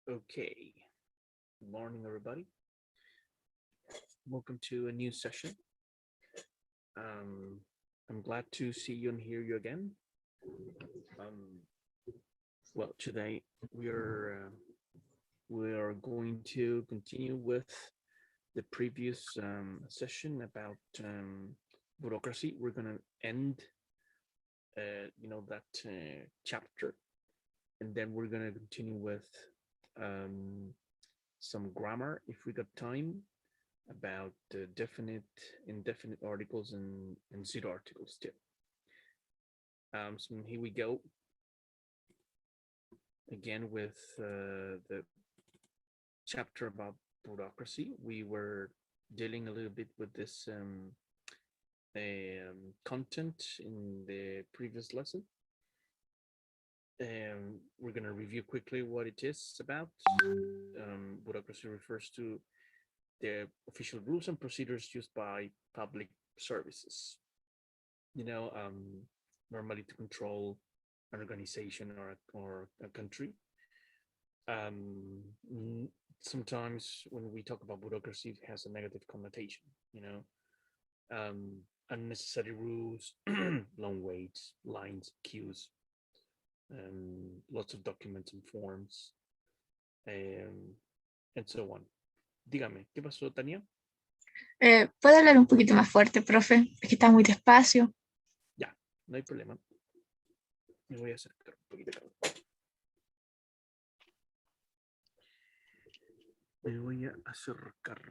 Okay, good morning, everybody. Welcome to a new session. Um, I'm glad to see you and hear you again. Um, well, today we are going to continue with the previous session about bureaucracy. We're gonna end, that chapter, and then we're gonna continue with um, some grammar if we got time about definite, indefinite articles and zero articles too. So here we go again with the chapter about bureaucracy. We were dealing a little bit with this content in the previous lesson. We're going to review quickly what it is about. Bureaucracy refers to the official rules and procedures used by public services. Normally to control an organization or a country. Sometimes when we talk about bureaucracy, it has a negative connotation. Unnecessary rules, long waits, lines, queues, lots of documents and forms, and so on. Dígame, ¿qué pasó, Tania? ¿Puede hablar un poquito más fuerte, profe? Es que está muy despacio. Ya, no hay problema. Me voy a acercar un poquito. Me voy a acercar.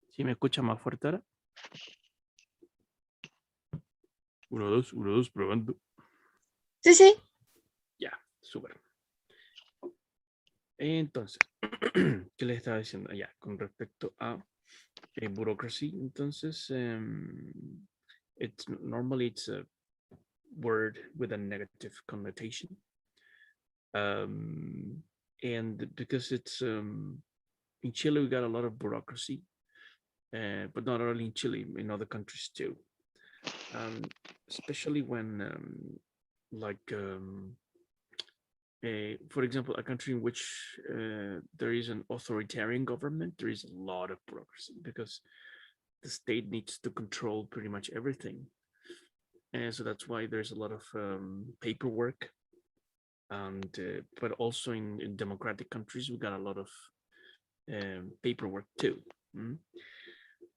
¿Sí me escucha más fuerte ahora? 1, 2, probando. Sí. Ya, súper. Entonces, ¿qué les estaba diciendo? Ya, con respecto a bureaucracy, entonces, it's a word with a negative connotation. And because it's in Chile, we got a lot of bureaucracy, but not only in Chile, in other countries too. Especially when, for example, a country in which there is an authoritarian government, there is a lot of bureaucracy because the state needs to control pretty much everything. And so that's why there's a lot of paperwork. And but also in democratic countries, we got a lot of paperwork too.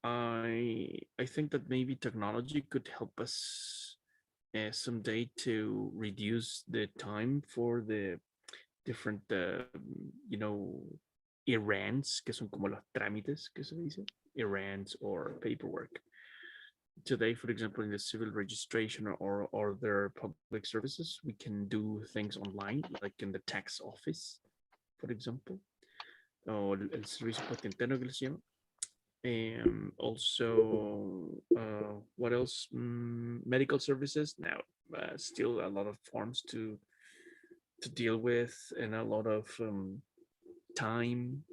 I think that maybe technology could help us someday to reduce the time for the different, errands, que son como los trámites que se dice, errands or paperwork. Today, for example, in the civil registration or other public services, we can do things online, like in the tax office, for example, o el servicio patentero que se llama. Also, what else? Medical services. Now, still a lot of forms to deal with, and a lot of time.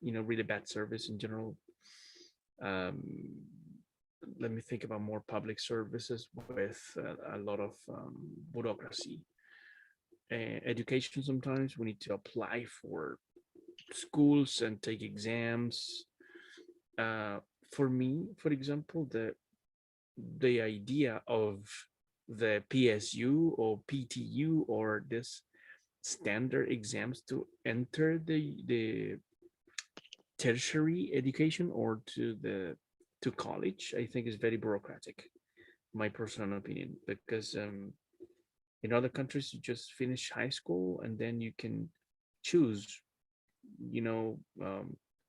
Really bad service in general. Let me think about more public services with a lot of bureaucracy. Education, sometimes we need to apply for schools and take exams. For me, for example, the idea of the PSU or PTU or this standard exams to enter the tertiary education or to college, I think is very bureaucratic, my personal opinion, because in other countries you just finish high school and then you can choose,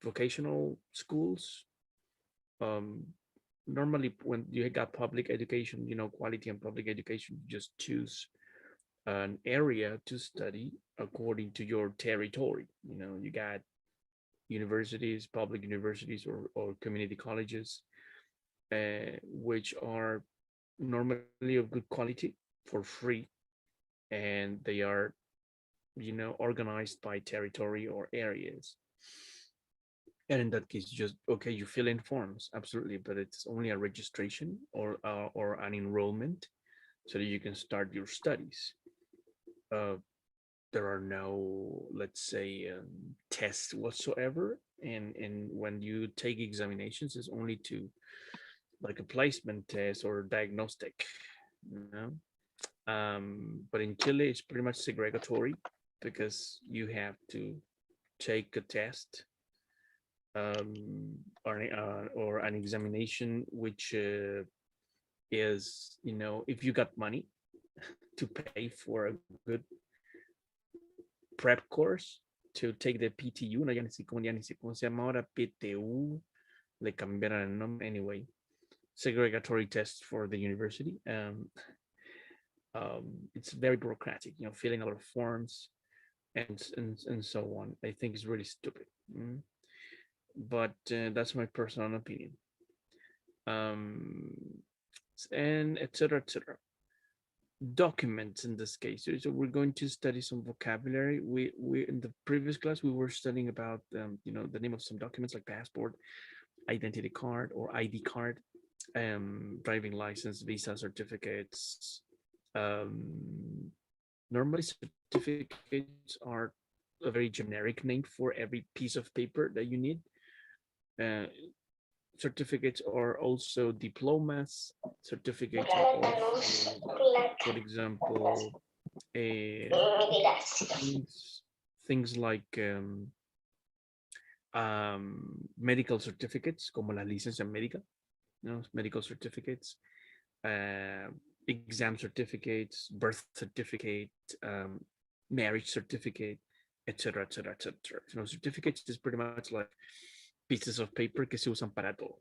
vocational schools. Normally when you got public education, quality and public education, you just choose an area to study according to your territory. You got universities, public universities or community colleges, which are normally of good quality for free, and they are, organized by territory or areas. And in that case, just okay, you fill in forms, absolutely, but it's only a registration or an enrollment so that you can start your studies. uh, there are no, let's say, tests whatsoever, and when you take examinations, it's only to like a placement test or diagnostic, you know. But in Chile, it's pretty much segregatory because you have to take a test, or an examination, which is, you know, if you got money to pay for a good prep course to take the PTU, no, ya ni sé cómo se llama ahora, PTU, le cambiaron el nombre, anyway, segregatory test for the university. It's very bureaucratic, you know, filling a lot of forms and so on. I think it's really stupid. But that's my personal opinion. And etc. etc. Documents in this case. So we're going to study some vocabulary. We in the previous class we were studying about you know, the name of some documents like passport, identity card or ID card, driving license, visa, certificates. Normally certificates are a very generic name for every piece of paper that you need. Certificates are also diplomas. Certificates are also, for example, things like medical certificates, como la licencia médica, you know, medical certificates, exam certificates, birth certificate, marriage certificate, etc., etc., etc. You know, certificates is pretty much like pieces of paper que se usan para todo.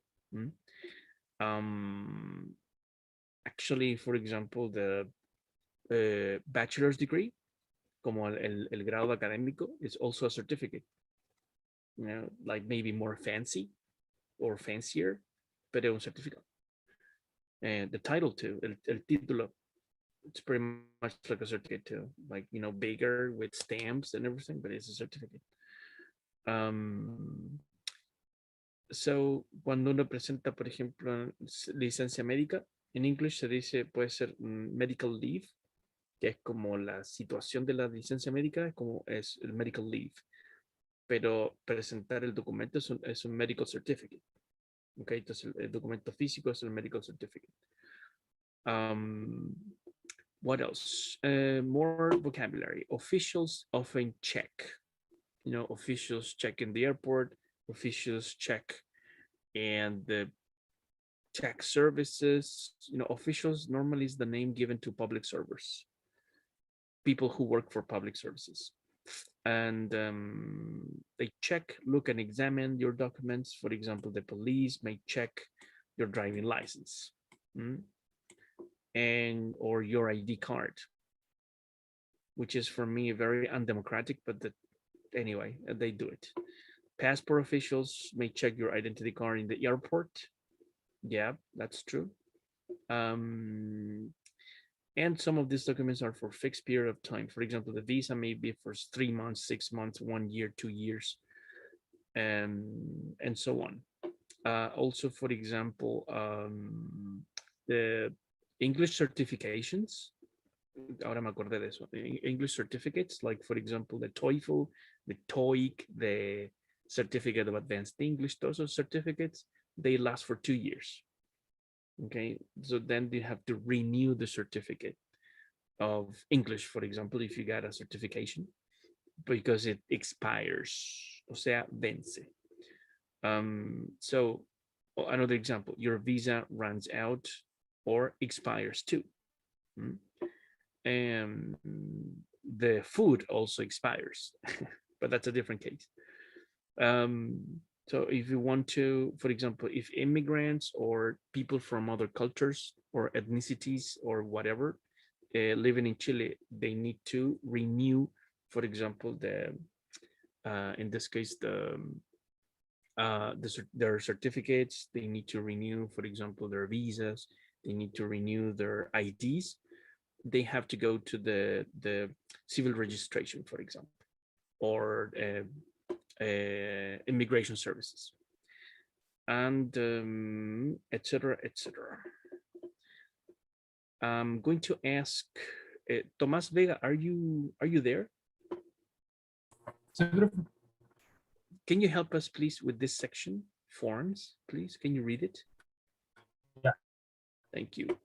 Actually, for example, the bachelor's degree, como el grado académico, is also a certificate. You know, like maybe more fancy or fancier, but es un certificado. And the title too, el título, it's pretty much like a certificate too, like, you know, bigger with stamps and everything, but it's a certificate. So, cuando uno presenta, por ejemplo, licencia médica, en English se dice, puede ser medical leave, que es como la situación de la licencia médica, como es el medical leave. Pero presentar el documento es un medical certificate. Okay, entonces el documento físico es el medical certificate. What else? More vocabulary. Officials often check. You know, officials check in the airport. Officials check and the check services. You know, officials normally is the name given to public servers, people who work for public services. And they check, look, and examine your documents. For example, the police may check your driving license and or your ID card, which is for me very undemocratic, but anyway, they do it. Passport officials may check your identity card in the airport. Yeah, that's true. And some of these documents are for fixed period of time. For example, the visa may be for 3 months, 6 months, 1 year, 2 years, and so on. Also, for example, the English certifications. Ahora me acordé de eso. English certificates, like for example, the TOEFL, the TOEIC, the Certificate of Advanced English, those are certificates, they last for 2 years. Okay, so then you have to renew the certificate of English, for example, if you got a certification, because it expires, o sea, vence. So another example, your visa runs out or expires too. And the food also expires, but that's a different case. So if you want to, for example, if immigrants or people from other cultures or ethnicities or whatever living in Chile, they need to renew, for example, in this case, their certificates. They need to renew, for example, their visas. They need to renew their IDs. They have to go to the civil registration, for example, or immigration services, and etc., etc. I'm going to ask Tomás Vega, are you there? Sí, profe. Can you help us, please, with this section? Forms, please. Can you read it? Yeah. Thank you.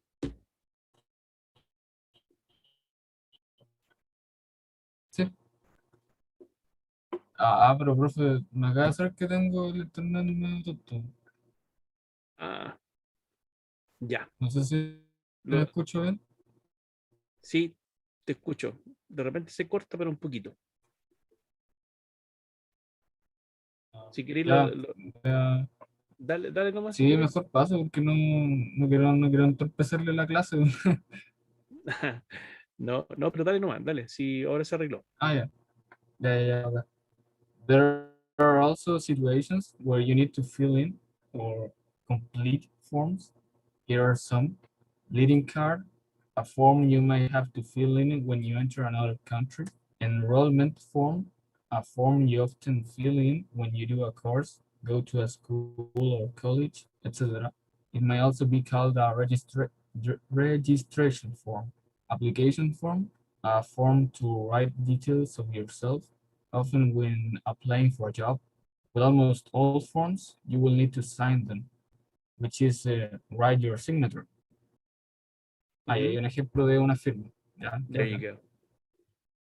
Sí. Pero profe, me acaba de hacer que tengo el internet medio tonto. Ya. No sé si me Lo, escucho bien. sí, te escucho. De repente se corta, pero un poquito. Si queréis, Ya, ya. dale nomás si Sí, queréis. mejor paso porque no quiero entorpecerle la clase. No, no, pero dale nomás, dale. Sí, ahora se arregló. Ya. Okay. There are also situations where you need to fill in or complete forms. Here are some. Leading card, a form you may have to fill in when you enter another country. Enrollment form, a form you often fill in when you do a course, go to a school or college, etc. It may also be called a registration form. Application form, a form to write details of yourself, often when applying for a job. With almost all forms, you will need to sign them, which is write your signature. Ahí hay un ejemplo de una firma. ¿Ya? There you go.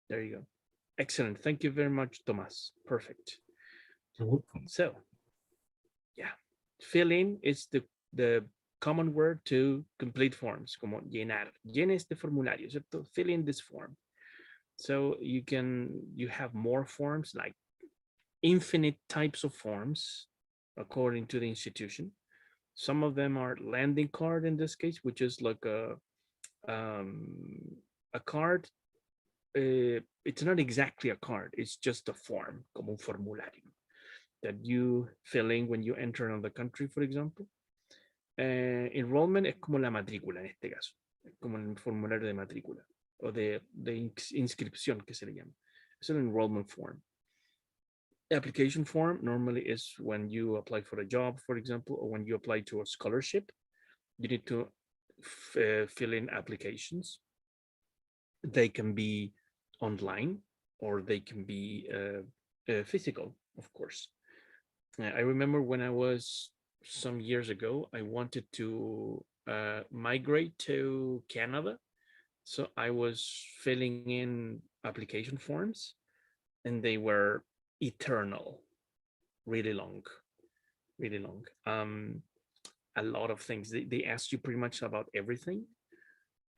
There you go. Excellent. Thank you very much, Tomás. Perfect. You're welcome. So, yeah, fill in is the common word to complete forms, como llenar. Llene este formulario, ¿cierto? Fill in this form. So you have more forms, like infinite types of forms, according to the institution. Some of them are landing card in this case, which is like a card. It's not exactly a card. It's just a form, como un formulario, that you fill in when you enter another country, for example. Enrollment es como la matrícula en este caso, es como el formulario de matrícula o de inscripción que se le llama. Es un enrollment form. Application form normally is when you apply for a job, for example, or when you apply to a scholarship. You need to fill in applications. They can be online or they can be physical, of course. I remember when I was some years ago, I wanted to migrate to Canada. So I was filling in application forms and they were eternal, really long, really long. A lot of things. They asked you pretty much about everything.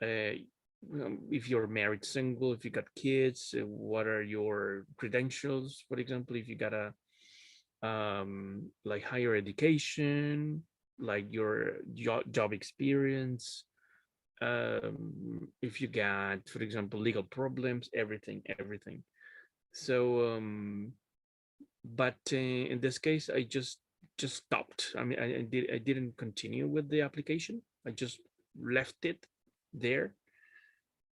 If you're married, single, if you got kids, what are your credentials? For example, if you got a like higher education, like your job experience, if you got, for example, legal problems, everything. So but in this case I just stopped. I mean, I didn't continue with the application. I just left it there.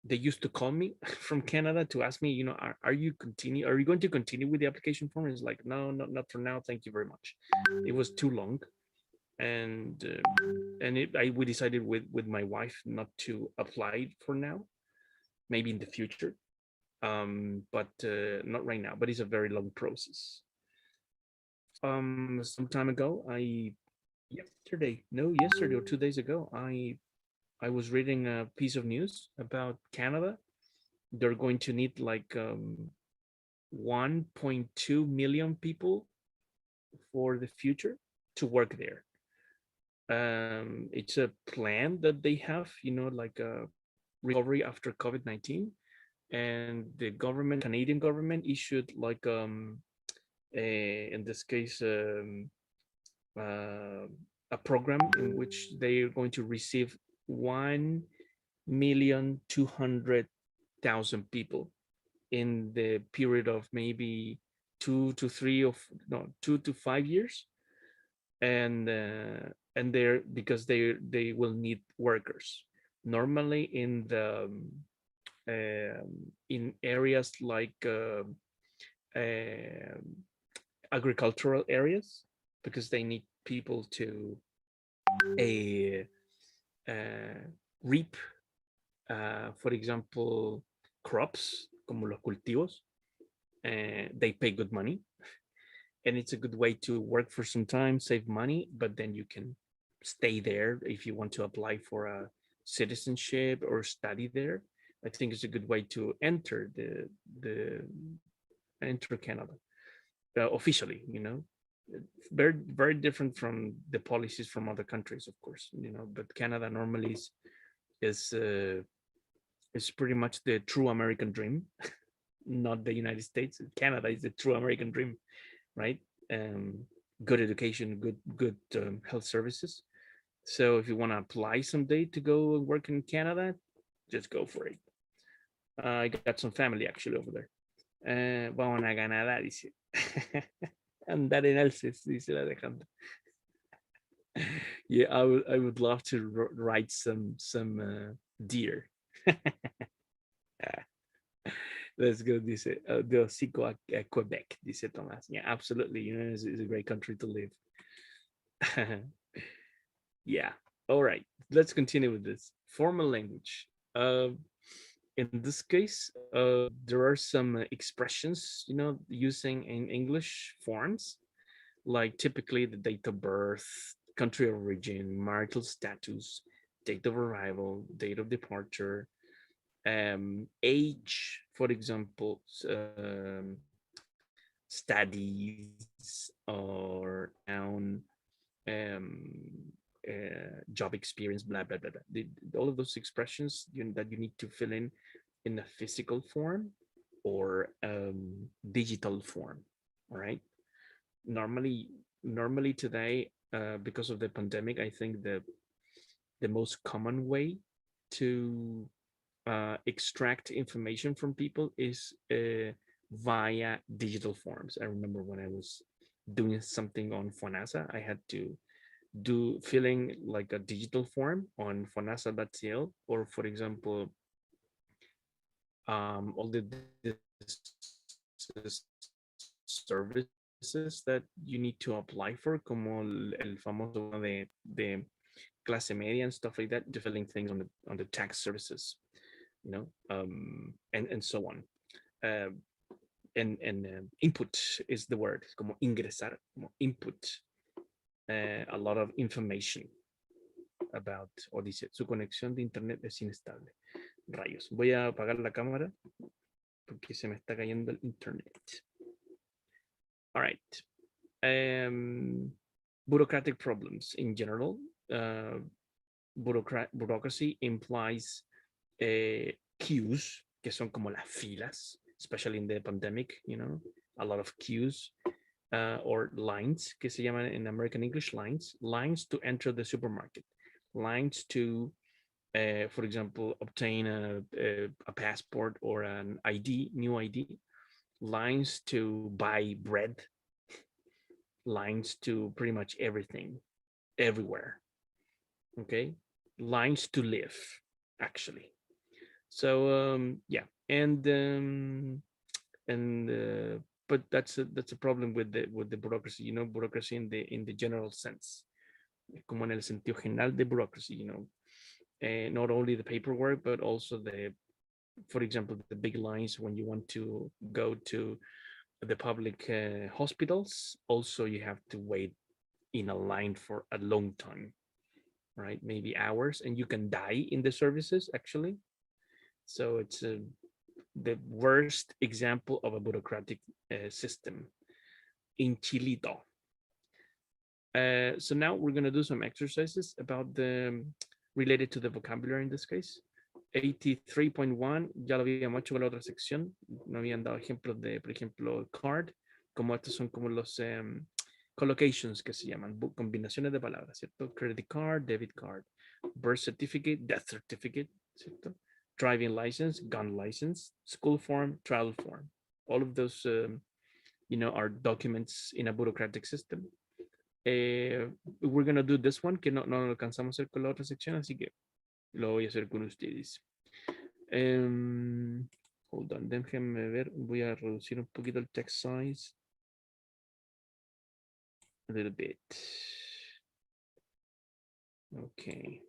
They used to call me from Canada to ask me, are you going to continue with the application form? It's like, no, not for now, thank you very much. It was too long. And we decided with my wife not to apply for now, maybe in the future, but not right now. But it's a very long process. Some time ago, yesterday or 2 days ago, I was reading a piece of news about Canada. They're going to need like 1.2 million people for the future to work there. It's a plan that they have, like a recovery after COVID-19, and the Canadian government issued like in this case a program in which they are going to receive 1,200,000 people in the period of maybe 2 to 5 years, and they're because they will need workers normally in the in areas like agricultural areas, because they need people to reap for example, crops, como los cultivos, they pay good money. And it's a good way to work for some time, save money, but then you can stay there if you want to apply for a citizenship or study there. I think it's a good way to enter the enter Canada officially. You know, very different from the policies from other countries, of course. You know, but Canada normally is pretty much the true American dream, not the United States. Canada is the true American dream, right? Um, Good education, good health services. So if you want to apply someday to go and work in Canada, just go for it. I got some family actually over there. Vamos a Canadá, dice. Andar en alces, dice la Alejandra. Yeah, I would love to ride some deer. Let's go, dice. De hocico a Quebec, dice Tomás. Yeah, absolutely. You know, it's a great country to live. Yeah. All right. Let's continue with this formal language. In this case, there are some expressions, you know, using in English forms, like typically the date of birth, country of origin, marital status, date of arrival, date of departure, age, for example, studies or noun, job experience, blah, blah, blah, blah. All of those expressions that you need to fill in a physical form or digital form, all right? Normally today, because of the pandemic, I think the most common way to extract information from people is via digital forms. I remember when I was doing something on FONASA, I had to filling like a digital form on fonasa.cl, or for example, all the services that you need to apply for, como el famoso de clase media and stuff like that, to filling things on the tax services, you know, and so on. And input is the word, como ingresar, como input a lot of information about, o dice, su conexión de internet es inestable. Rayos, voy a apagar la cámara porque se me está cayendo el internet. All right. Bureaucratic problems in general. Bureaucracy implies queues, que son como las filas, especially in the pandemic, you know, a lot of queues. Or lines, que se llaman in American English, lines to enter the supermarket, lines to, for example, obtain a passport or an ID, new ID, lines to buy bread, lines to pretty much everything, everywhere. Okay, lines to live, actually. So yeah, and but that's a problem with the bureaucracy, you know, bureaucracy in the general sense, como en el sentido general de bureaucracy, you know, not only the paperwork, but also for example, the big lines when you want to go to the public hospitals. Also, you have to wait in a line for a long time, right? Maybe hours, and you can die in the services actually. So it's the worst example of a bureaucratic system in Chilito. So now we're going to do some exercises about related to the vocabulary in this case. 83.1, ya lo habíamos hecho con la otra sección. No habían dado ejemplos de, por ejemplo, card, como estos son como los collocations que se llaman, combinaciones de palabras, ¿cierto? Credit card, debit card, birth certificate, death certificate, ¿cierto? Driving license, gun license, school form, travel form. All of those, you know, are documents in a bureaucratic system. We're going to do this one, que no lo alcanzamos a hacer con la otra sección, así que lo voy a hacer con ustedes. Hold on, déjenme ver, voy a reducir un poquito el text size. A little bit. Okay.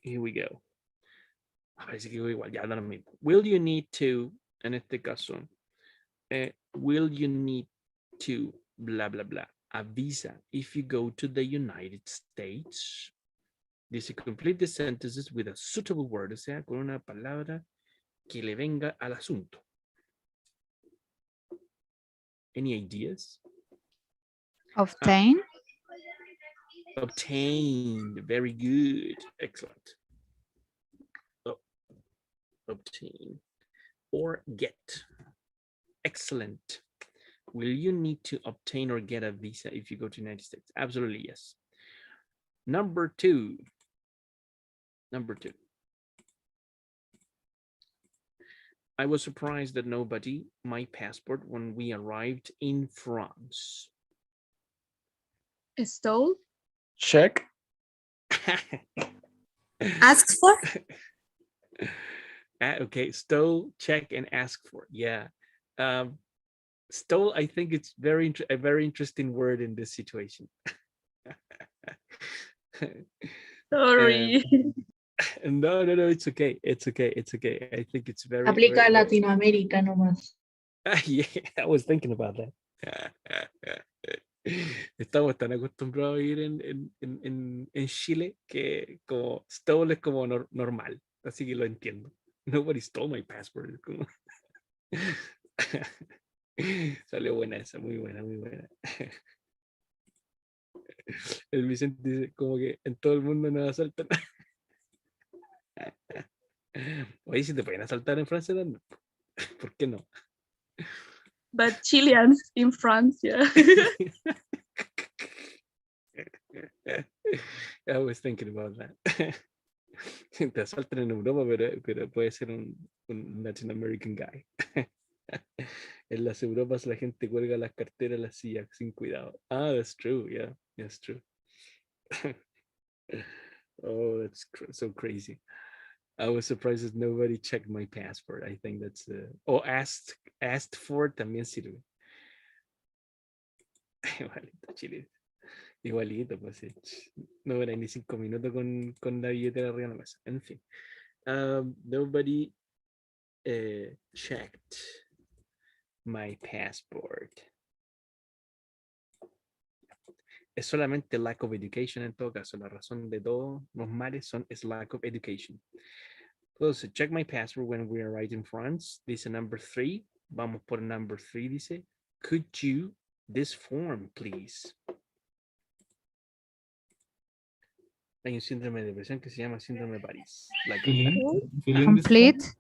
here we go. Parece que igual, ya da lo mismo. Will you need to, en este caso, will you need to, blah, blah, blah, a visa if you go to the United States? Dice, complete the sentences with a suitable word, o sea, con una palabra que le venga al asunto. Any ideas? Obtain. Obtained. Very good. Excellent. Oh, obtain. Or get. Excellent. Will you need to obtain or get a visa if you go to the United States? Absolutely, yes. Number two. I was surprised that nobody my passport when we arrived in France. Stole. Check. Asked for. Okay, stole, check, and ask for. Yeah. Stole, I think it's a very interesting word in this situation. Sorry. No, it's okay. It's okay. I think it's very. Aplica a very, Latinoamérica nomás. yeah, I was thinking about that. Estamos tan acostumbrados a vivir en Chile que como stole es como normal, así que lo entiendo. Nobody stole my passport. Es como... Salió buena esa, muy buena. El Vicente dice como que en todo el mundo nos asaltan. Oye, si te pueden asaltar en Francia también, ¿por qué no? But Chileans in France, yeah. I was thinking about that. Te asaltan en Europa, pero puede ser un Latin American guy. En las Europas la gente cuelga las carteras a las sillas sin cuidado. Ah, that's true. Yeah, that's true. Oh, that's so crazy. I was surprised that nobody checked my passport. I think that's asked for también sirve. Igualito, Chile. Igualito, pues no era ni 5 minutos con la billetera arriba de la mesa. En fin. Nobody checked my passport. Es solamente lack of education en todo caso. La razón de todos los males es lack of education. Entonces, check my passport when we arrived in France. Dice number 3. Vamos por number 3. Dice, could you this form, please? Hay un síndrome de depresión que se llama síndrome de París. Like Complete.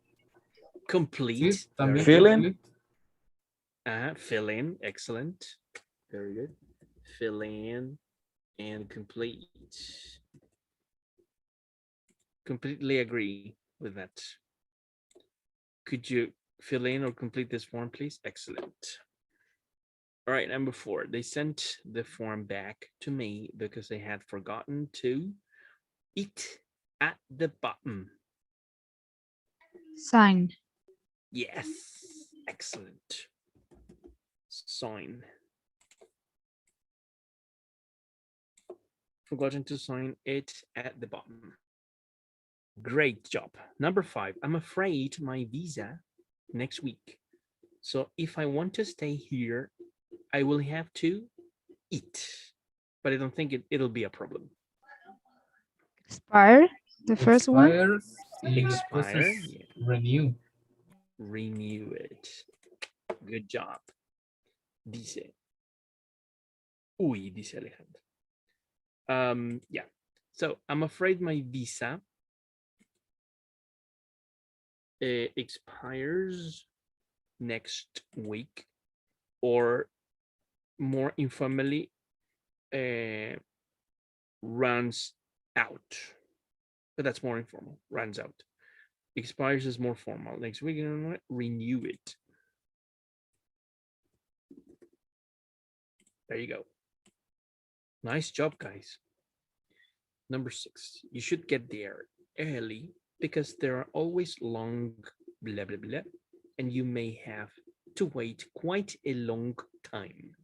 complete. Sí, también Fill in. complete. Fill in. Excellent. Very good. Fill in and complete. Completely agree with that. Could you fill in or complete this form, please? Excellent. All right, number 4. They sent the form back to me because they had forgotten to eat at the bottom. Sign. Yes, excellent. Sign. Forgotten to sign it at the bottom. Great job. Number 5. I'm afraid my visa next week. So if I want to stay here, I will have to eat. But I don't think it'll be a problem. Expire. The first one. Expire. Yeah. Renew. Renew it. Good job. Dice. Uy, dice Alejandro. Yeah. So I'm afraid my visa expires next week, or more informally, runs out. But that's more informal. Runs out. Expires is more formal. Next week, renew it. There you go. Nice job, guys. Number 6. You should get there early because there are always long blah, blah, blah, and you may have to wait quite a long time.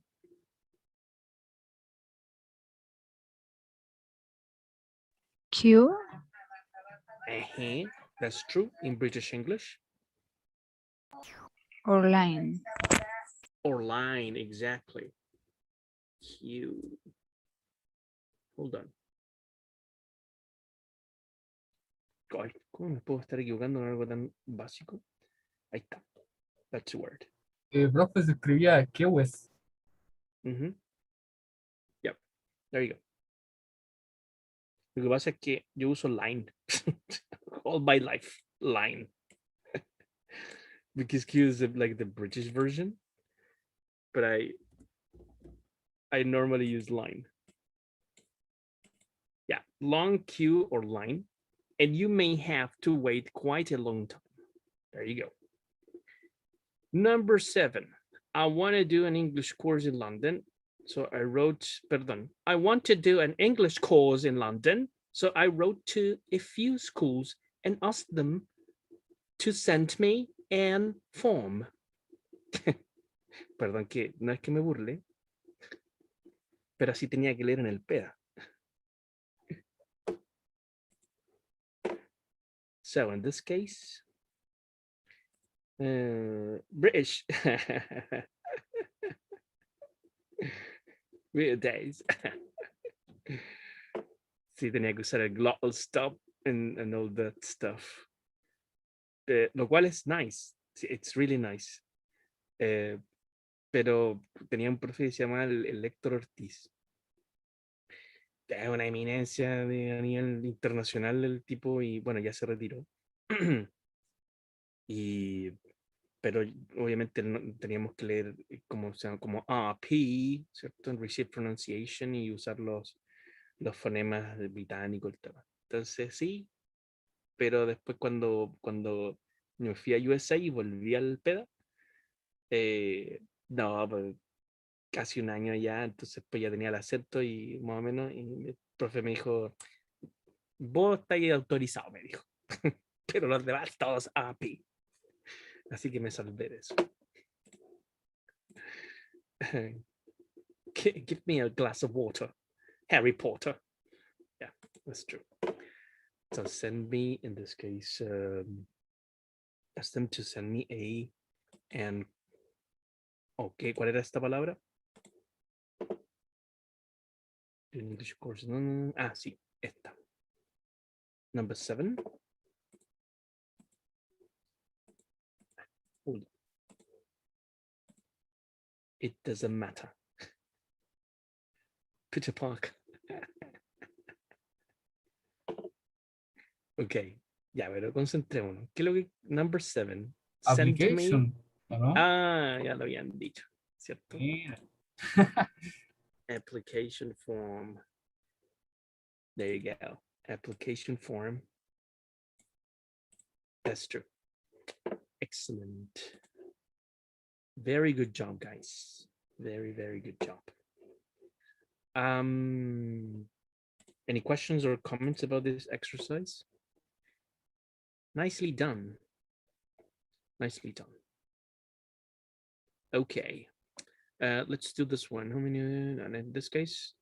Q. That's true in British English. Or line. Or line, exactly. Q. Hold on. Ay, ¿cómo me puedo estar equivocando en algo tan básico? Ahí está. That's the word. Profe, se escribía Kewes. Yep. There you go. Lo que pasa es que yo uso line. All my life, line. Because Q is like the British version. But I normally use line. Yeah, long queue or line. And you may have to wait quite a long time. There you go. Number 7. I want to do an English course in London. So I wrote, I want to do an English course in London. So I wrote to a few schools and asked them to send me an form. Perdón, que no es que me burle, pero así tenía que leer en el PEA. So in this case, British. Weird days. Sí, tenía que usar el glottal stop and all that stuff. Lo cual es nice. It's really nice. Pero tenía un profe que se llama el Héctor Ortiz. Es una eminencia a nivel internacional el tipo y bueno, ya se retiró. Pero obviamente teníamos que leer como RP, ¿cierto? En Receive Pronunciation y usar los fonemas británicos. Entonces sí, pero después cuando me fui a USA y volví al PEDA, no, pues, casi un año ya, entonces pues ya tenía el acento y más o menos, y el profe me dijo, vos estáis autorizado, me dijo, pero los demás todos API. Así que me salvé de eso. Give me a glass of water, Harry Potter. Yeah, that's true. So send me, in this case, ask them to send me and okay, ¿cuál era esta palabra? English course. Sí, esta. Number 7. Hold on. It doesn't matter. Peter Park. Ok, ya, pero concentrémonos. ¿Qué es lo que? Number 7. Application. ¿No? Ya lo habían dicho, ¿cierto? Yeah. Application form. There you go. Application form. That's true. Excellent. Very good job, guys. Very, very good job. Any questions or comments about this exercise? Nicely done. Nicely done. Okay. Let's do this one. How many? And in this case,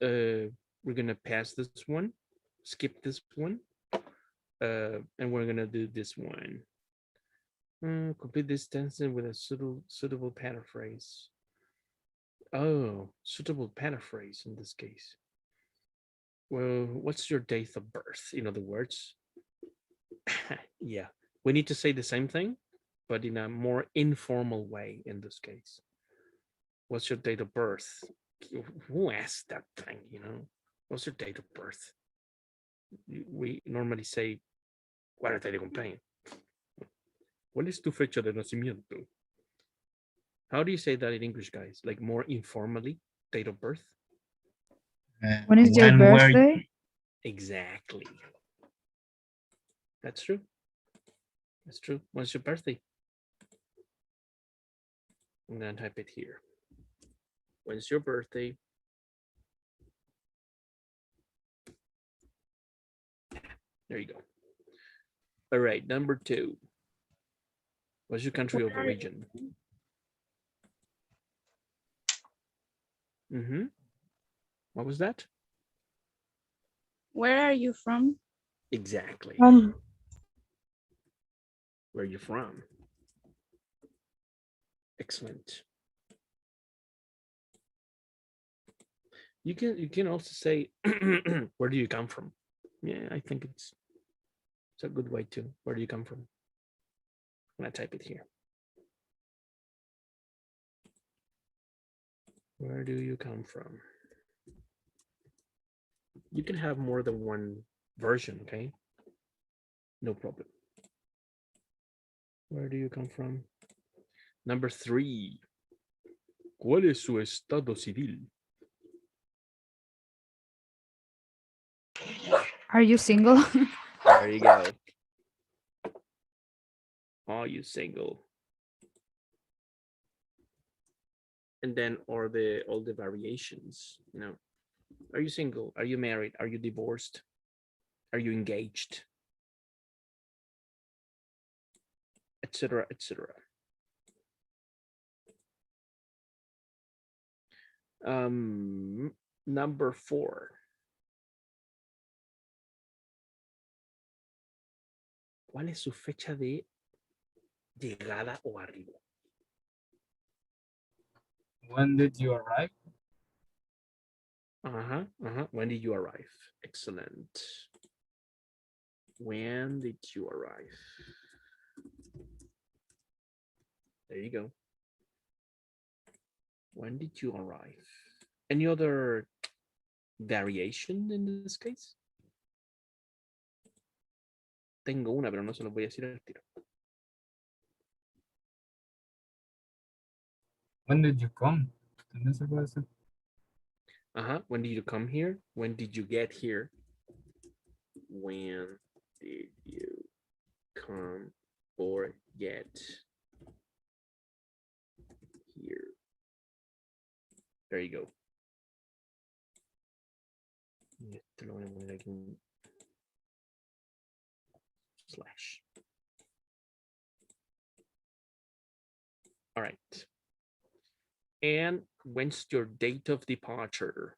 we're gonna pass this one, skip this one, and we're gonna do this one. Complete this sentence with a suitable paraphrase. Oh, suitable paraphrase in this case. Well, what's your date of birth? In other words, yeah, we need to say the same thing, but in a more informal way in this case. What's your date of birth? Who asked that thing, you know? What's your date of birth? We normally say, ¿cuál es tu cumpleaños? ¿Cuál es tu fecha de nacimiento? How do you say that in English, guys? Like more informally, date of birth? When is your birthday? Exactly. That's true. That's true. When's your birthday? I'm gonna type it here. When's your birthday? There you go. All right, number 2. What's your country of origin? What was that? Where are you from? Exactly. Where are you from? Excellent. You can also say, where do you come from? Yeah, I think it's a good way to. Where do you come from? I'm gonna type it here. Where do you come from? You can have more than one version, okay? No problem. Where do you come from? Number 3. ¿Cuál es su estado civil? Are you single? There you go. Are you single? And then all the variations, you know. Are you single? Are you married? Are you divorced? Are you engaged? Etc. etc. Number 4. ¿Cuál es su fecha de llegada o arribo? When did you arrive? When did you arrive? Excellent. When did you arrive? There you go. When did you arrive? Any other variation in this case? Tengo una, pero no se lo voy a decir al tiro. When did you come? When did you come here? When did you get here? When did you come or get here? There you go. Esto lo voy a poner aquí en slash. All right. And when's your date of departure?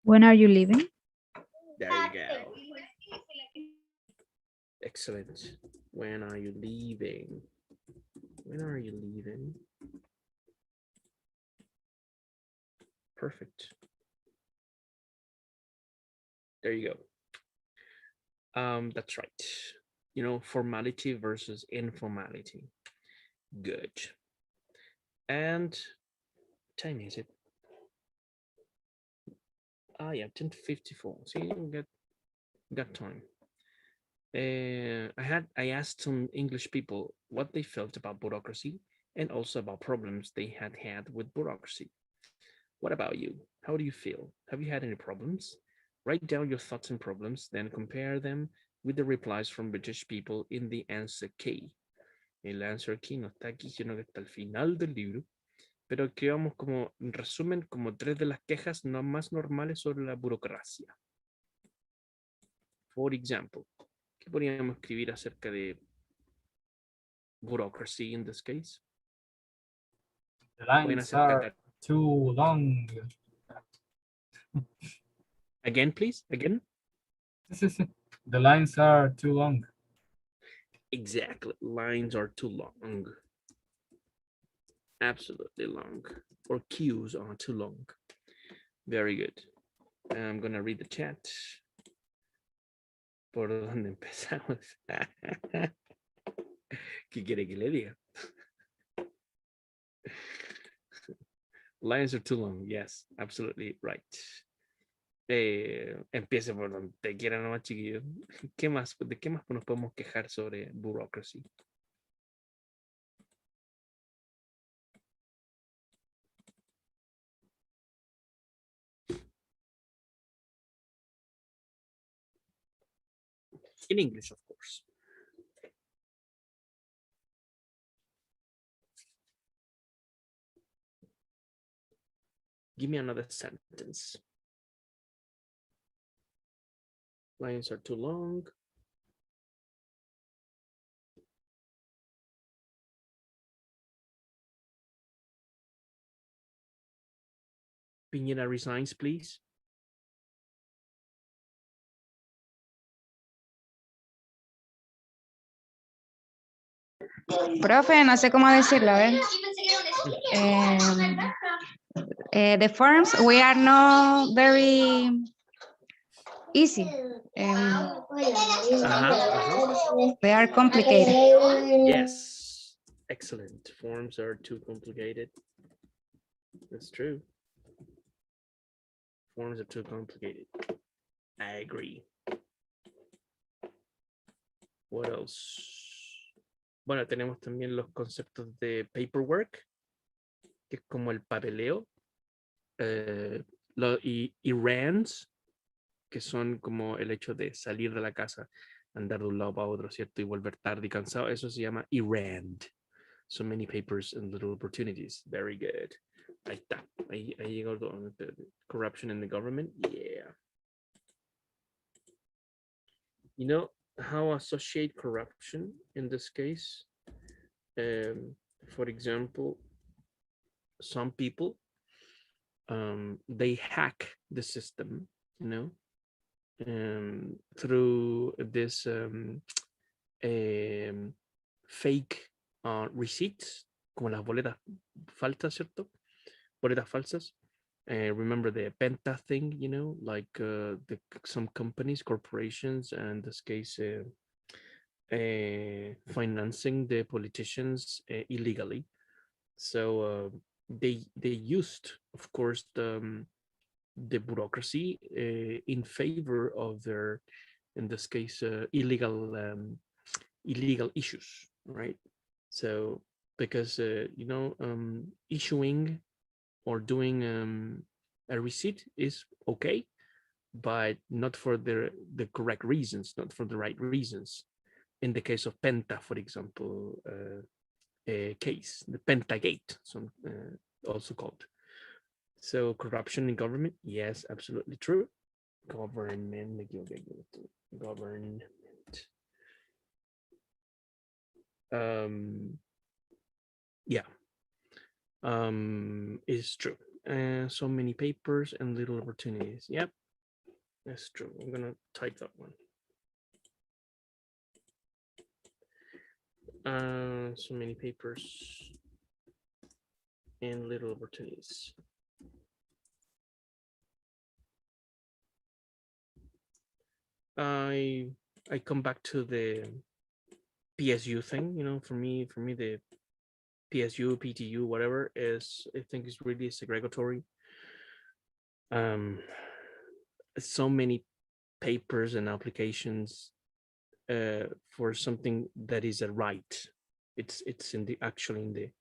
When are you leaving? There you go. Excellent. When are you leaving? When are you leaving? Perfect. There you go. That's right. You know, formality versus informality. Good. And what time is it? Yeah, 10:54. See, we got time. I asked some English people what they felt about bureaucracy and also about problems they had with bureaucracy. What about you? How do you feel? Have you had any problems? Write down your thoughts and problems, then compare them with the replies from British people in the answer key. El answer key no está aquí, sino que está al final del libro. Pero aquí vamos como, en resumen, como 3 de las quejas no más normales sobre la burocracia. For example, ¿qué podríamos escribir acerca de bureaucracy in this case? The lines are too long. Again, please, again. The lines are too long. Exactly, lines are too long. Absolutely long. Or queues are too long. Very good. I'm gonna read the chat. ¿Por dónde empezamos? ¿Qué quiere que le diga? Lines are too long. Yes, absolutely right. Empiece por donde quiera nomás, chiquillos. ¿Qué más? ¿De qué más nos podemos quejar sobre bureaucracy? In English, of course. Give me another sentence. Lines are too long. Piñera resigns, please. Profe, no sé cómo decirlo, a ver. The forms, we are not very easy. They are complicated. Yes, excellent. Forms are too complicated. That's true. Forms are too complicated. I agree. What else? Bueno, tenemos también los conceptos de paperwork, que es como el papeleo, y errands, que son como el hecho de salir de la casa, andar de un lado para otro, ¿cierto? Y volver tarde y cansado. Eso se llama errand. So many papers and little opportunities. Very good. Ahí está. Ahí llegó the corruption in the government. Yeah. You know how associate corruption in this case? For example, some people, they hack the system, you know, through this fake receipts, como las boletas falsas, ¿cierto? Boletas falsas. Remember the Penta thing, you know, like some companies, corporations, and in this case, financing the politicians illegally. So they used, of course, the bureaucracy in favor of their, in this case, illegal issues, right? So because you know, issuing or doing a receipt is okay, but not for the correct reasons, not for the right reasons. In the case of Penta, for example, case, the Pentagate, some also called. So corruption in government, yes, absolutely true. Government. Yeah, is true. So many papers and little opportunities. Yep, that's true. I'm gonna type that one. So many papers and little opportunities. I come back to the PSU thing, you know, for me the PSU, PTU, whatever is, I think is really segregatory. So many papers and applications for something that is a right. It's in the actually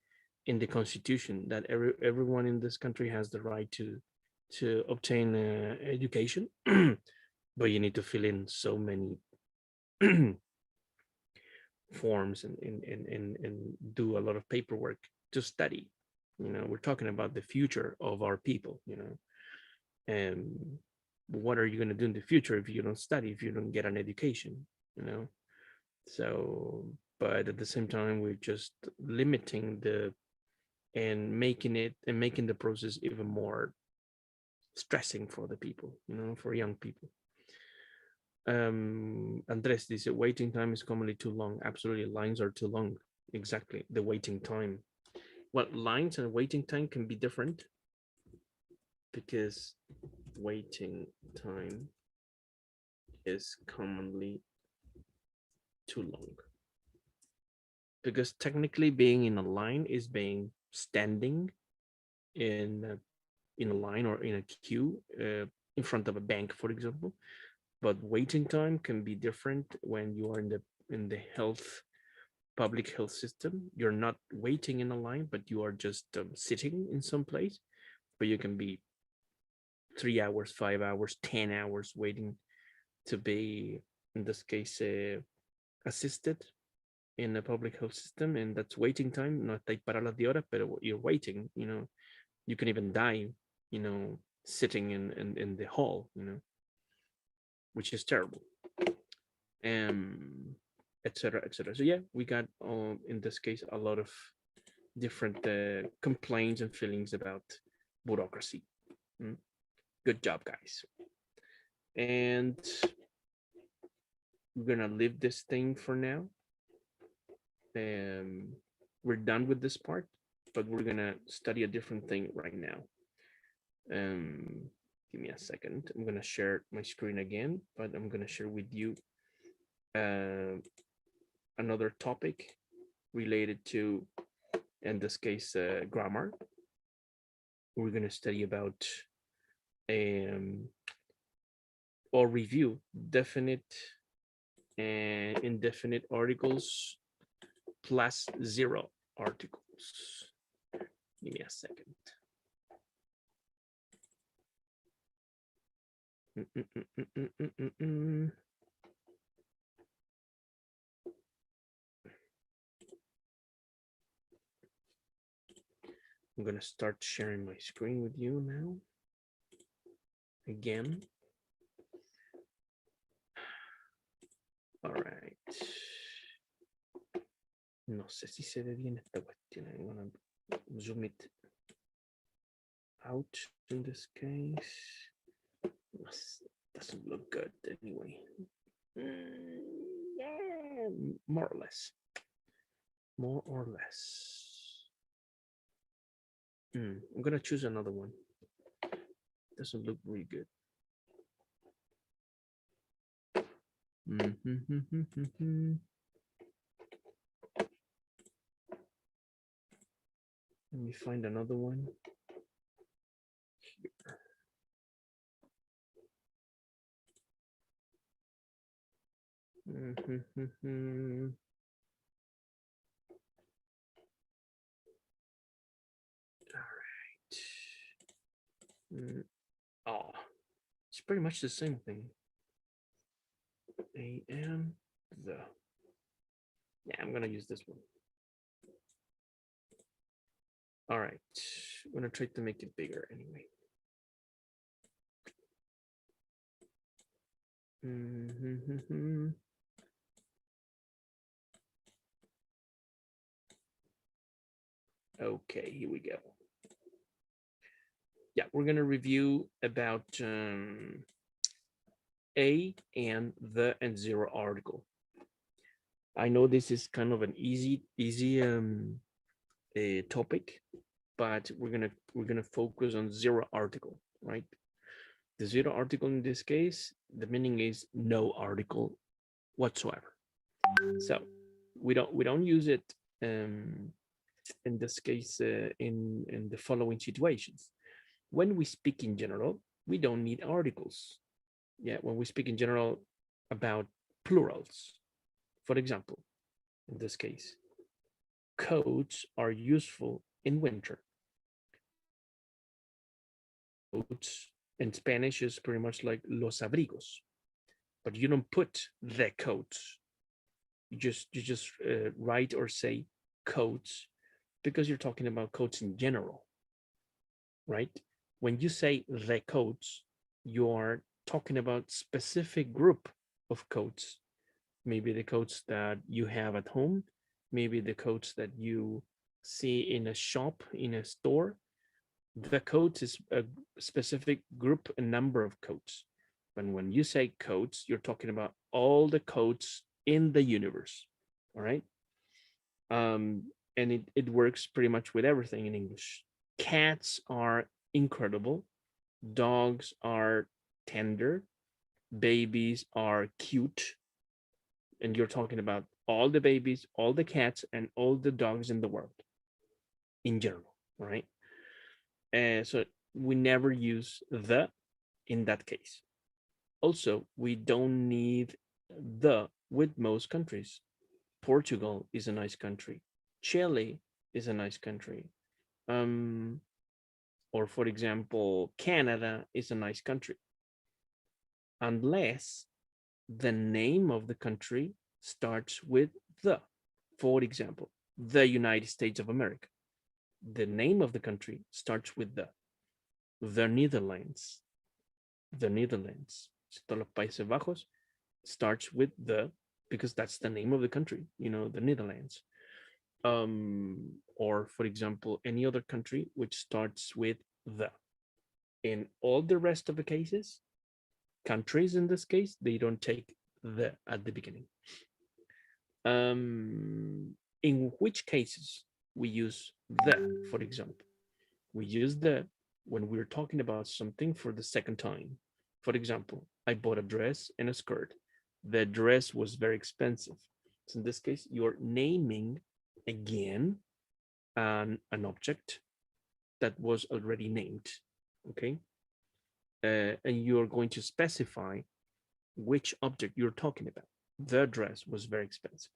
in the constitution that everyone in this country has the right to obtain education, but you need to fill in so many forms and do a lot of paperwork to study. You know, we're talking about the future of our people, you know, and what are you going to do in the future if you don't study, if you don't get an education, you know? So, but at the same time, we're just limiting and making the process even more stressing for the people, you know, for young people. Andres dice, waiting time is commonly too long. Absolutely, lines are too long. Exactly, the waiting time. Well, lines and waiting time can be different because waiting time is commonly too long. Because technically being in a line is being standing in a line or in a queue in front of a bank, for example. But waiting time can be different when you are in the public health system. You're not waiting in a line, but you are just sitting in some place. But you can be 3 hours, 5 hours, 10 hours waiting to be, in this case, assisted in a public health system, and that's waiting time. No estáis parados de horas, pero you're waiting. You know, you can even die, you know, sitting in the hall, you know, which is terrible, etc., etc. So yeah, we got in this case a lot of different complaints and feelings about bureaucracy. Good job, guys. And we're gonna leave this thing for now. We're done with this part, but we're gonna study a different thing right now. Give me a second. I'm gonna share my screen again, but I'm gonna share with you another topic related to, in this case, grammar. We're gonna study about or review definite and indefinite articles plus zero articles. Give me a second. I'm gonna start sharing my screen with you now. Again. All right. No sé si se ve bien esta cuestión. I'm gonna zoom it out in this case. Doesn't look good anyway. Yeah, more or less. More or less. I'm gonna choose another one. Doesn't look really good. Let me find another one. Here. All right. Oh, it's pretty much the same thing. And the. Yeah, I'm gonna use this one. All right, I'm gonna try to make it bigger anyway. Okay, here we go. Yeah, we're gonna review about a and the and zero article. I know this is kind of an easy topic, but we're gonna focus on zero article, right? The zero article in this case, the meaning is no article whatsoever. So we don't use it in this case in the following situations. When we speak in general, we don't need articles. Yeah, when we speak in general about plurals, for example, in this case, coats are useful in winter. Coats in Spanish is pretty much like los abrigos, but you don't put the coats. You just write or say coats because you're talking about coats in general, right? When you say the coats, you are talking about specific group of coats. Maybe the coats that you have at home, maybe the coats that you see in a shop, in a store. The coats is a specific group, a number of coats. But when you say coats, you're talking about all the coats in the universe, all right? And it works pretty much with everything in English. Cats are incredible. Dogs are tender. Babies are cute. And you're talking about all the babies, all the cats, and all the dogs in the world in general, right? And so we never use the in that case. Also, we don't need the with most countries. Portugal is a nice country. Chile is a nice country. Or for example, Canada is a nice country. Unless the name of the country starts with the. For example, the United States of America. The name of the country starts with the. The Netherlands. The Netherlands. Los Países Bajos starts with the, because that's the name of the country, you know, the Netherlands. Or for example, any other country which starts with the. In all the rest of the cases, countries in this case, they don't take the at the beginning. In which cases we use the, for example? We use the when we're talking about something for the second time. For example, I bought a dress and a skirt. The dress was very expensive. So in this case, you're naming again an object that was already named, okay? And you're going to specify which object you're talking about. The dress was very expensive.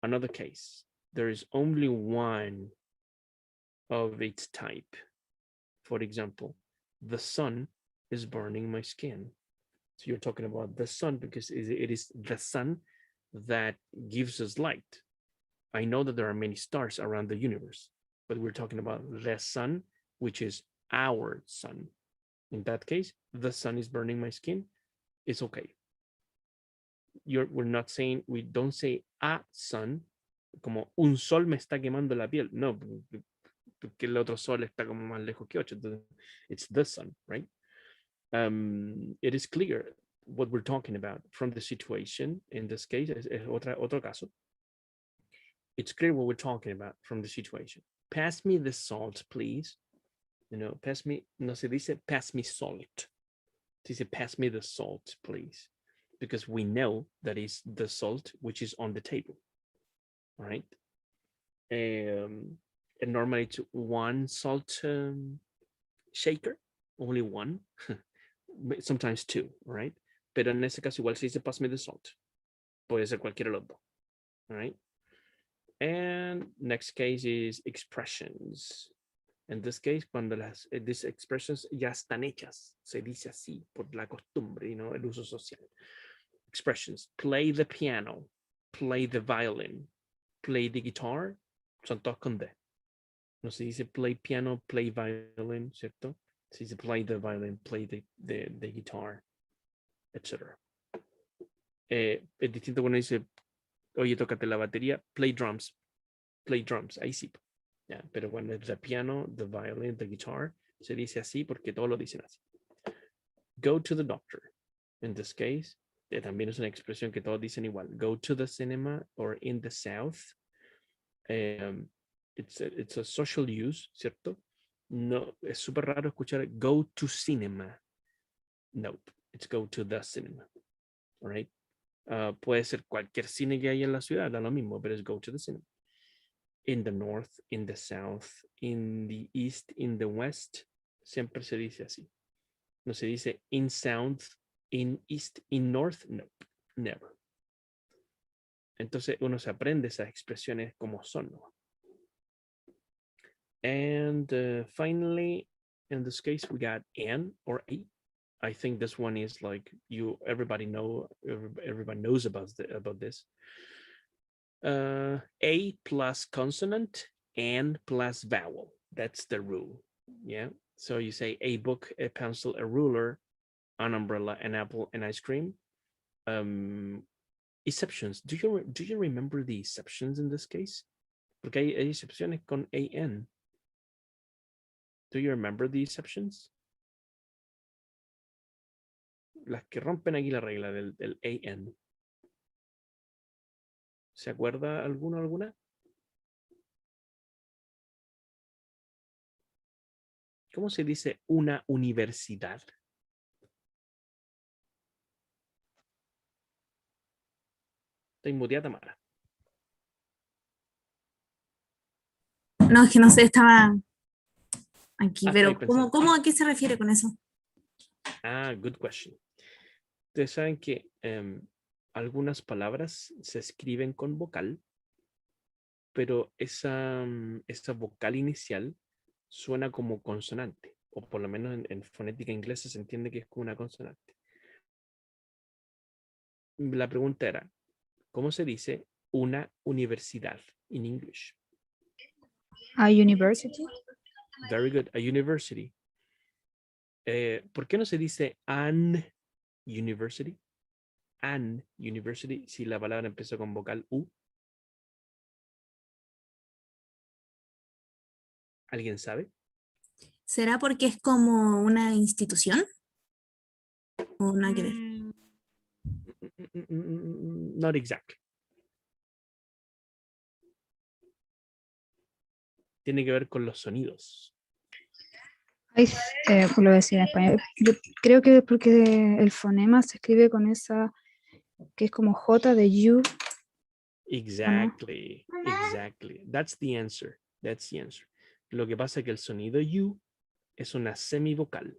Another case, there is only one of its type. For example, the sun is burning my skin. So you're talking about the sun because it is the sun that gives us light. I know that there are many stars around the universe, but we're talking about the sun, which is our sun. In that case, the sun is burning my skin. It's okay. We're not saying, we don't say a sun, como un sol me está quemando la piel. No, porque el otro sol está como más lejos que 8. It's the sun, right? It is clear what we're talking about from the situation. In this case, es otro caso. It's clear what we're talking about from the situation. Pass me the salt, please. You know, pass me, no se dice pass me salt. Se dice pass me the salt, please. Because we know that is the salt which is on the table, right? And normally it's one salt shaker, only one, sometimes two, right? Pero en ese caso igual se dice pass me the salt. Puede ser cualquiera de los dos, all right? And next case is expressions. In this case, cuando these expressions ya están hechas, se dice así por la costumbre, you know, el uso social. Expressions, play the piano, play the violin, play the guitar, son todos con D. No se dice play piano, play violin, ¿cierto? Se dice play the violin, play the guitar, etc. Es distinto cuando dice, oye, tócate la batería, play drums, ahí sí. Yeah, pero cuando es the piano, the violin, the guitar, se dice así porque todos lo dicen así. Go to the doctor. In this case, también es una expresión que todos dicen igual. Go to the cinema or in the south. It's a social use, ¿cierto? No, es súper raro escuchar go to cinema. Nope, it's go to the cinema. All right. Puede ser cualquier cine que haya en la ciudad, da lo mismo, pero es go to the cinema. In the north, in the south, in the east, in the west, siempre se dice así. No se dice in south, in east, in north, no, never. Entonces uno se aprende esas expresiones como son, ¿no? And finally, in this case, we got an or a. I think this one is like everybody knows about this. A plus consonant, and plus vowel. That's the rule. Yeah. So you say a book, a pencil, a ruler, an umbrella, an apple, an ice cream. Exceptions. Do you remember the exceptions in this case? Porque hay excepciones con an. Do you remember the exceptions? Las que rompen aquí la regla del an. ¿Se acuerda alguna? ¿Cómo se dice una universidad? Estoy muteada, Tamara. No, es que no sé, estaba aquí, pero estoy pensando. ¿cómo a qué se refiere con eso? Good question. Ustedes saben que algunas palabras se escriben con vocal, pero esa vocal inicial suena como consonante, o por lo menos en fonética inglesa se entiende que es como una consonante. La pregunta era, ¿cómo se dice una universidad en English? A university. Very good, a university. ¿Por qué no se dice an university? An university, si la palabra empezó con vocal U. ¿Alguien sabe? ¿Será porque es como una institución? ¿O nada que ver? Not exactly. Tiene que ver con los sonidos. Ay, pues lo voy a decir en español. Yo creo que es porque el fonema se escribe con esa, que es como J de you. Exactly. Exactly. That's the answer. That's the answer. Lo que pasa es que el sonido you es una semivocal.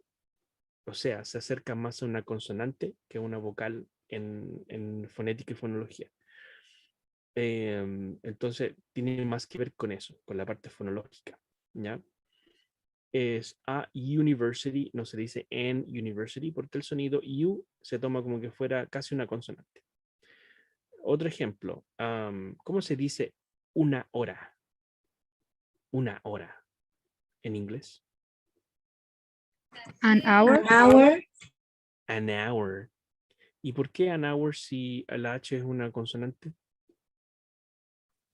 O sea, se acerca más a una consonante que a una vocal en fonética y fonología. Entonces, tiene más que ver con eso, con la parte fonológica. ¿Ya? Es a university, no se dice an university, porque el sonido u se toma como que fuera casi una consonante. Otro ejemplo, ¿cómo se dice una hora? Una hora en inglés. An hour. An hour. An hour. ¿Y por qué an hour si la H es una consonante?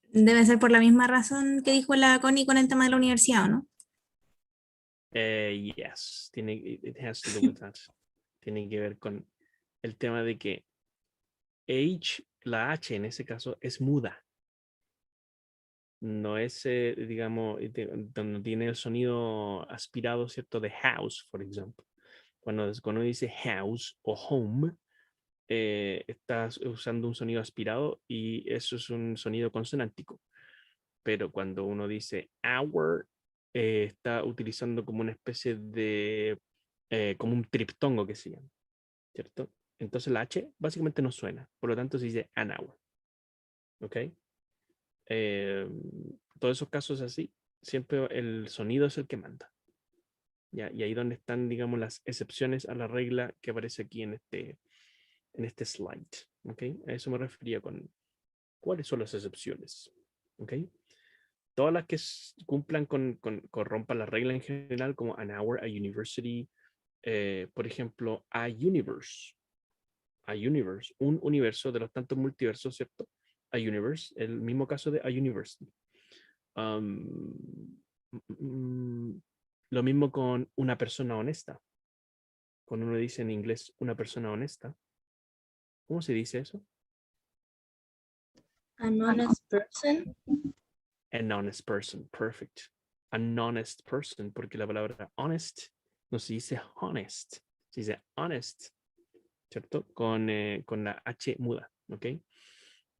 Debe ser por la misma razón que dijo la Connie con el tema de la universidad, ¿o no? Yes, it has to do with that. Tiene que ver con el tema de que la H en ese caso es muda. No es, digamos, donde tiene el sonido aspirado, ¿cierto? De house, por ejemplo. Cuando dice house o home, estás usando un sonido aspirado y eso es un sonido consonántico. Pero cuando uno dice hour, está utilizando como una especie de, como un triptongo que se llama, ¿cierto? Entonces la H básicamente no suena, por lo tanto se dice an hour. ¿Ok? Todos esos casos así, siempre el sonido es el que manda. ¿Ya? Y ahí donde están, digamos, las excepciones a la regla que aparece aquí en este slide. ¿Ok? A eso me refería con cuáles son las excepciones. ¿Ok? Todas las que cumplan con rompan la regla en general, como an hour, a university, por ejemplo, a universe, un universo de los tantos multiversos, ¿cierto? A universe, el mismo caso de a university. Lo mismo con una persona honesta. Cuando uno dice en inglés una persona honesta, ¿cómo se dice eso? An honest person. An honest person, perfect. An honest person, porque la palabra honest no se dice honest, se dice honest, ¿cierto? Con la H muda, ¿ok?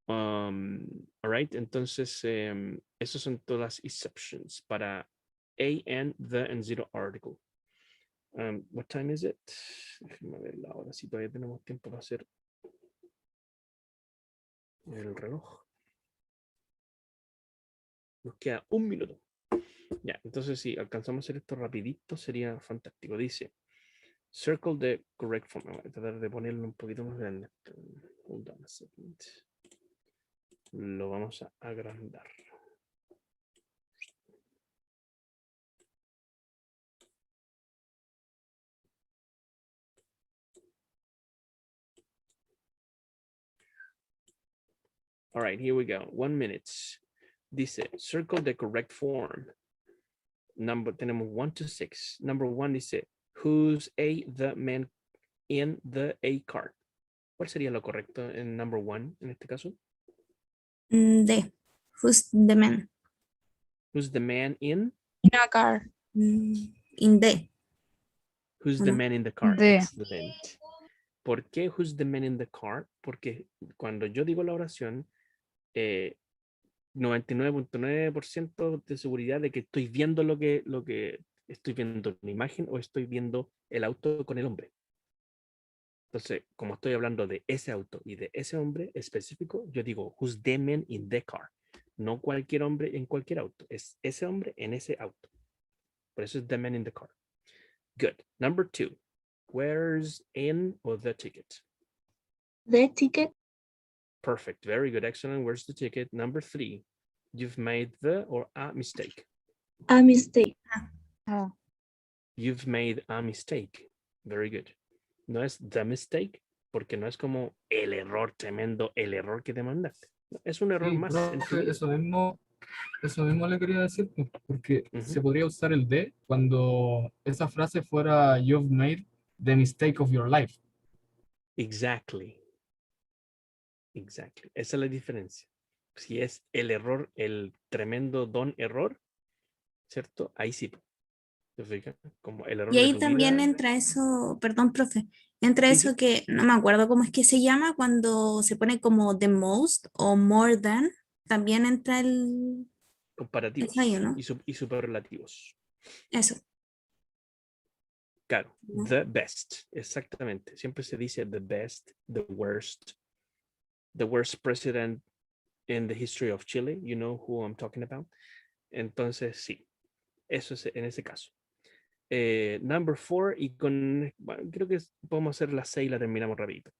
All right, entonces, esas son todas las exceptions para a, and, the, and zero article. What time is it? Déjenme ver la hora, si todavía tenemos tiempo para hacer el reloj. Nos queda un minuto. Ya, entonces si alcanzamos a hacer esto rapidito sería fantástico. Dice, circle the correct form. Voy a tratar de ponerlo un poquito más grande. Hold on a second. Lo vamos a agrandar. All right, here we go. 1 minute. Dice, circle the correct form. Tenemos 1 to 6. Number 1 dice, who's the man in the A card? ¿Cuál sería lo correcto en number 1 en este caso? The. Who's the man? Who's the man in? In a car. In the. Who's the man in the car? The. Excelente. ¿Por qué who's the man in the car? Porque cuando yo digo la oración, 99.9% de seguridad de que estoy viendo lo que estoy viendo una imagen o estoy viendo el auto con el hombre. Entonces, como estoy hablando de ese auto y de ese hombre específico, yo digo who's the man in the car. No cualquier hombre en cualquier auto. Es ese hombre en ese auto. Por eso es the man in the car. Good. Number 2. Where's in or the ticket? The ticket. Perfect. Very good. Excellent. Where's the ticket? Number 3. You've made the or a mistake. A mistake. Ah, You've made a mistake. Very good. No es the mistake, porque no es como el error tremendo, el error que te mandaste. Es un error Sí, más en tu profe, vida. eso mismo Eso mismo le quería decir, pues, porque Ujú. se podría usar el de cuando esa frase fuera "You've made the mistake of your life". Exactly. Exactly. Esa es la diferencia. Si es el error, el tremendo don error, ¿cierto? Ahí sí. ¿Se fijan? Como el error Y de ahí tu también vida. entra eso, perdón, profe, entra Sí, eso sí. que no me acuerdo cómo es que se llama cuando se pone como the most o more than, también entra el Comparativos ahí, ¿no? y superlativos. Eso. Claro, ¿no? the best, exactamente. Siempre se dice the best, the worst president in the history of Chile. You know who I'm talking about. Entonces, sí, eso es en ese caso. Number 4, y con, bueno, creo que podemos hacer la 6 y la terminamos rapidito.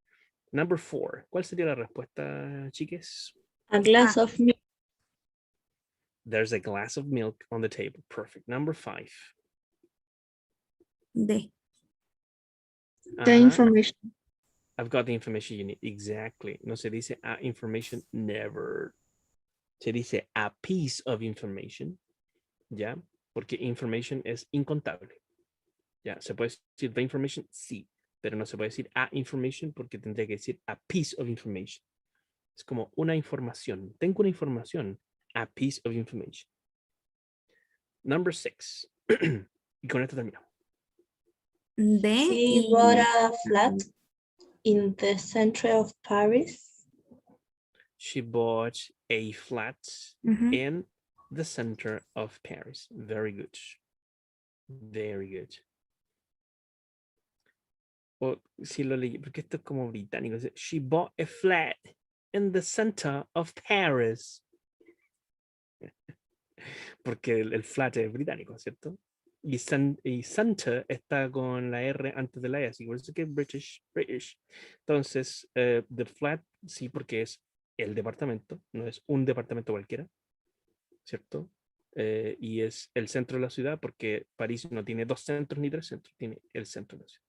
Number 4, ¿cuál sería la respuesta, chiques? A glass of milk. There's a glass of milk on the table. Perfect. Number 5. De. The information. I've got the information you need. Exactly. No se dice a information, never. Se dice a piece of information, ¿ya? Porque information es incontable. ¿Ya? ¿Se puede decir the information? Sí. Pero no se puede decir a information porque tendría que decir a piece of information. Es como una información. Tengo una información. A piece of information. Number 6. Y con esto terminamos. De. She bought a flat in the center of Paris. She bought a flat Ujú. in the center of Paris. Very good. Very good. O si lo leí, porque esto es como británico. She bought a flat in the center of Paris. Porque el flat es británico, ¿cierto? Y center está con la R antes de la E, así por eso que es British. Entonces, the flat, sí, porque es el departamento, no es un departamento cualquiera, ¿cierto? Y es el centro de la ciudad, porque París no tiene 2 centros ni 3 centros, tiene el centro de la ciudad.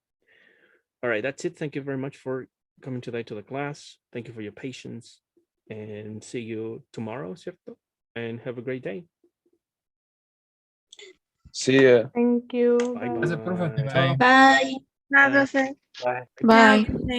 All right, that's it. Thank you very much for coming today to the class. Thank you for your patience, and see you tomorrow, ¿cierto? And have a great day. See ya. Thank you. Bye Gracias, profe. bye. Chao. Bye. Nada, profe. Bye. Bye. Chao, profe.